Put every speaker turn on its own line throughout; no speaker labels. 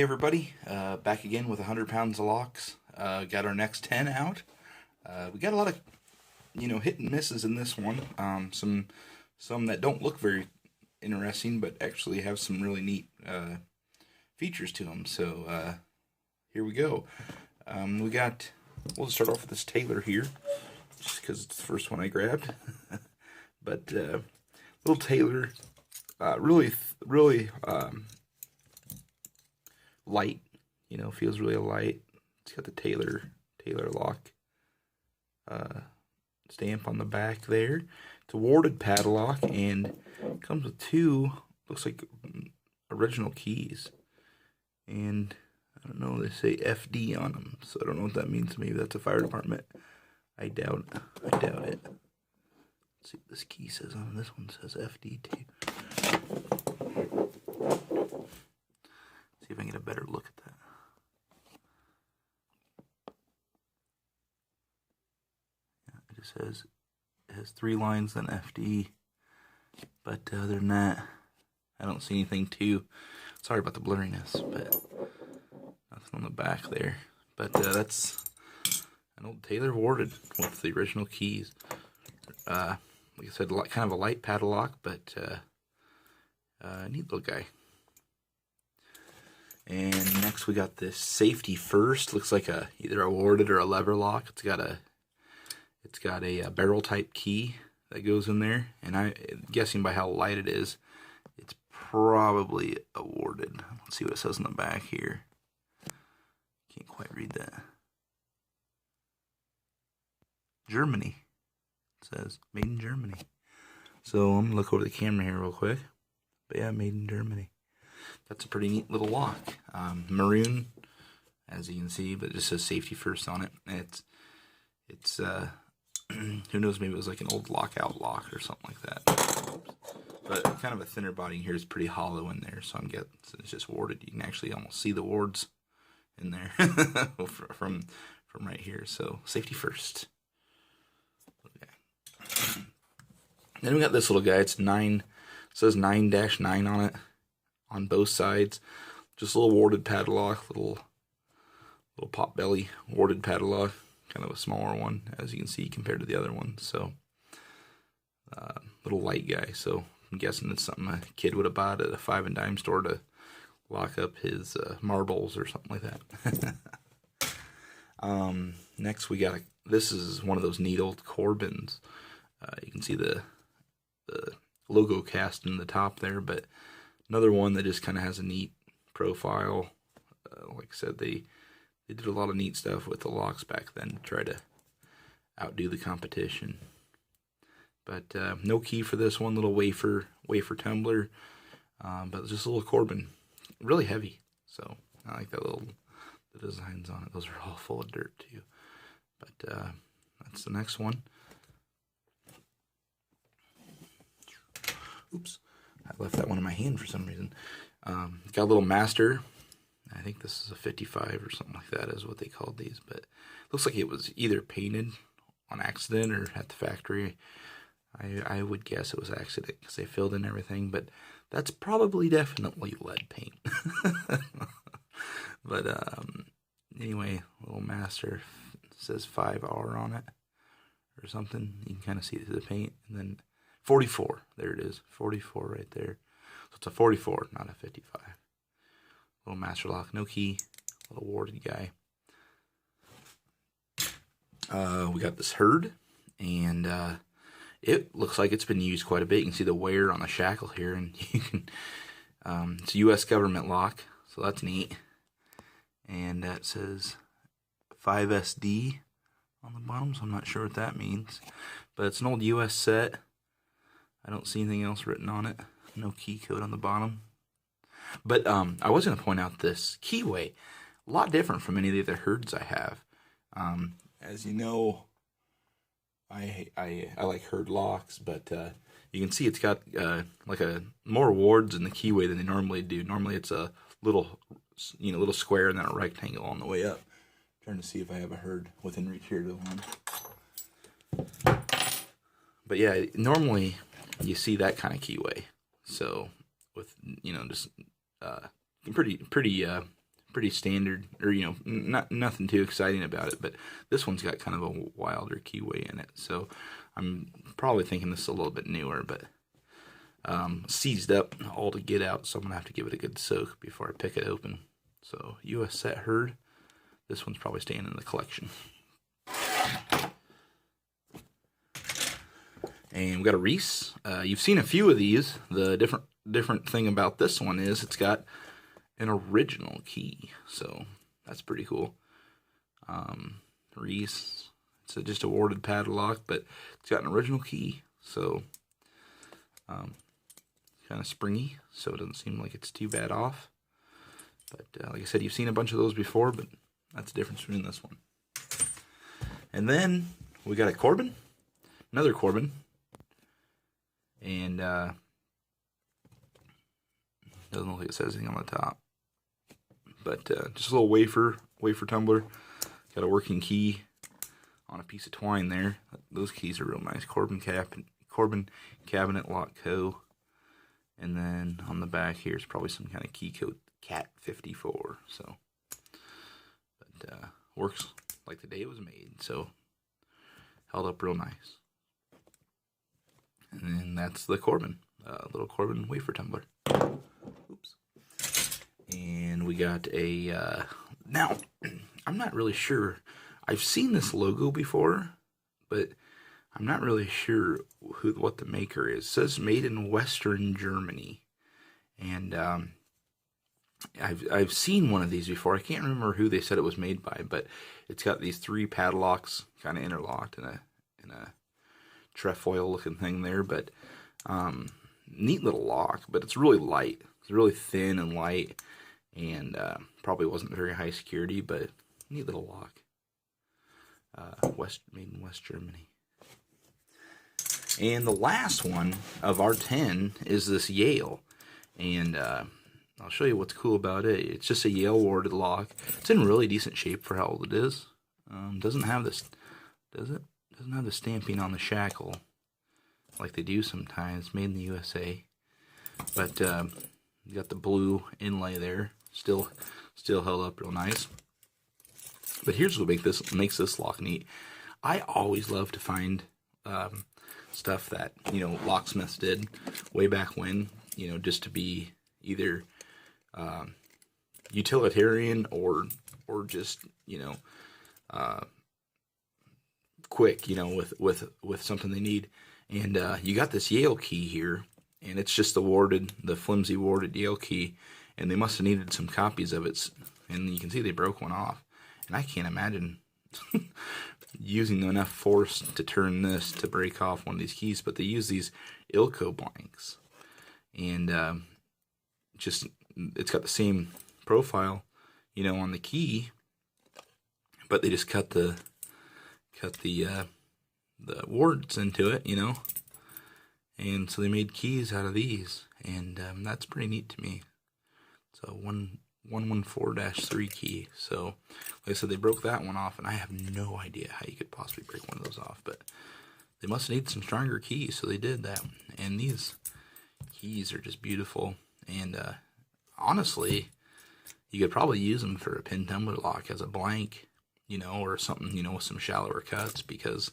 Hey everybody, back again with 100 pounds of locks. Got our next 10 out. We got a lot of, hit and misses in this one. Some that don't look very interesting, but actually have some really neat features to them. So here we go. We'll start off with this Taylor here, just because it's the first one I grabbed. But little Taylor, really light, feels really light. It's got the Taylor lock stamp on the back there. It's a warded padlock and comes with two, looks like original keys. And I don't know, they say FD on them, so I don't know what that means. Maybe that's a fire department. I doubt it. Let's see what this key says on this one. Says FD too. See if I can get a better look at that. Yeah, it just says it has 3 lines then FD, but other than that, I don't see anything too. Sorry about the blurriness, but nothing on the back there. But that's an old Taylor warded with the original keys. Like I said, kind of a light padlock, but neat little guy. And next we got this Safety First. Looks like either a warded or a lever lock. It's got a barrel type key that goes in there, and I'm guessing by how light it is, it's probably a warded. Let's see what it says on the back here. Can't quite read that. Germany. It says made in Germany. So I'm gonna look over the camera here real quick. But yeah, made in Germany. That's a pretty neat little lock. Maroon, as you can see, but it just says Safety First on it. It's who knows, maybe it was like an old lockout lock or something like that. But kind of a thinner body here is pretty hollow in there, so I'm guessing it's just warded. You can actually almost see the wards in there from right here. So Safety First. Okay. Then we got this little guy. It's 9. Says 9-9 on it, on both sides. Just a little warded padlock, little pot belly warded padlock, kind of a smaller one, as you can see, compared to the other one. So, little light guy. So I'm guessing it's something a kid would have bought at a 5 and dime store to lock up his marbles or something like that. Next we got this is one of those neat old Corbins. You can see the logo cast in the top there, but another one that just kind of has a neat profile. Like I said, they did a lot of neat stuff with the locks back then to try to outdo the competition. But no key for this one. Little wafer tumbler, but just a little Corbin, really heavy. So I like that the designs on it. Those are all full of dirt too. But that's the next one. Oops, I left that one in my hand for some reason. Got a little Master. I think this is a 55 or something like that is what they called these. But it looks like it was either painted on accident or at the factory. I would guess it was accident because they filled in everything. But that's probably definitely lead paint. But anyway, little Master. It says 5R on it or something. You can kind of see through the paint. And then 44, there it is, 44 right there. So it's a 44, not a 55. Little Master lock, no key, little warded guy. We got this Herd, and it looks like it's been used quite a bit. You can see the wear on the shackle here, and you can. It's a U.S. government lock, so that's neat. And that says 5SD on the bottom, so I'm not sure what that means. But it's an old U.S. set. I don't see anything else written on it. No key code on the bottom. But I was going to point out this keyway. A lot different from any of the other Herds I have. As you know, I like Herd locks, but you can see it's got like more wards in the keyway than they normally do. Normally it's a little square and then a rectangle on the way up. I'm trying to see if I have a Herd within reach here to one. But yeah, normally you see that kind of keyway. So with just pretty pretty standard, or nothing too exciting about it. But this one's got kind of a wilder keyway in it, so I'm probably thinking this is a little bit newer, but seized up all to get out, so I'm gonna have to give it a good soak before I pick it open. So U.S. set herd. This one's probably staying in the collection. And we got a Reese. You've seen a few of these. The different thing about this one is it's got an original key, so that's pretty cool. Reese. It's just a warded padlock, but it's got an original key, so kind of springy, so it doesn't seem like it's too bad off. But like I said, you've seen a bunch of those before, but that's the difference between this one. And then we got a Corbin, another Corbin, and doesn't look like it says anything on the top, but just a little wafer tumbler. Got a working key on a piece of twine there. Those keys are real nice. Corbin Cabinet Lock Co. And then on the back here is probably some kind of key code, Cat 54. So, but works like the day it was made. So held up real nice. And then that's the Corbin, little Corbin wafer tumbler. Oops. And we got a now. I'm not really sure. I've seen this logo before, but I'm not really sure what the maker is. It says made in Western Germany, and I've seen one of these before. I can't remember who they said it was made by, but it's got these 3 padlocks kind of interlocked in a trefoil looking thing there. But neat little lock, but it's really light. It's really thin and light, and probably wasn't very high security, but neat little lock. Made in West Germany. And the last one of our 10 is this Yale, and I'll show you what's cool about it. It's just a Yale warded lock. It's in really decent shape for how old it is. Doesn't have this, does it? Doesn't have the stamping on the shackle like they do sometimes. Made in the USA, but you got the blue inlay there. Still held up real nice. But here's what makes this lock neat. I always love to find stuff that locksmiths did way back when, just to be either utilitarian or just quick, with something they need. And you got this Yale key here, and it's just the flimsy warded Yale key, and they must have needed some copies of it, and you can see they broke one off. And I can't imagine using enough force to turn this to break off one of these keys, but they use these Ilko blanks, and it's got the same profile, on the key, but they just cut the wards into it, and so they made keys out of these, and that's pretty neat to me. So 114-3 key. So, like I said, they broke that one off, and I have no idea how you could possibly break one of those off, but they must need some stronger keys, so they did that. And these keys are just beautiful, and honestly, you could probably use them for a pin tumbler lock as a blank, or something, with some shallower cuts, because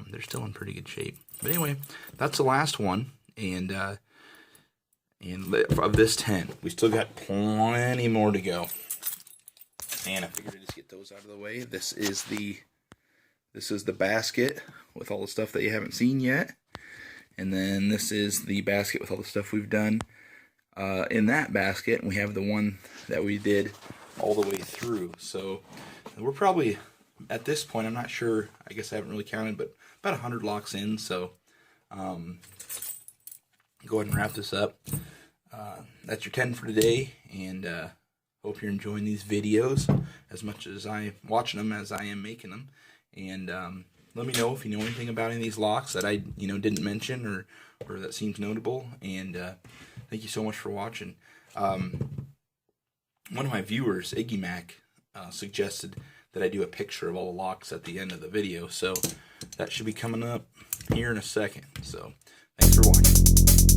they're still in pretty good shape. But anyway, that's the last one, and of this 10, we still got plenty more to go. And I figured I'd just get those out of the way. This is the basket with all the stuff that you haven't seen yet. And then this is the basket with all the stuff we've done in that basket. And we have the one that we did all the way through. So we're probably, at this point, I'm not sure, I guess I haven't really counted, but about 100 locks in. So go ahead and wrap this up. That's your 10 for today, and hope you're enjoying these videos as much as I'm watching them as I am making them. And let me know if you know anything about any of these locks that I didn't mention or that seems notable. And thank you so much for watching. One of my viewers, Iggy Mac, suggested that I do a picture of all the locks at the end of the video, so that should be coming up here in a second. So thanks for watching.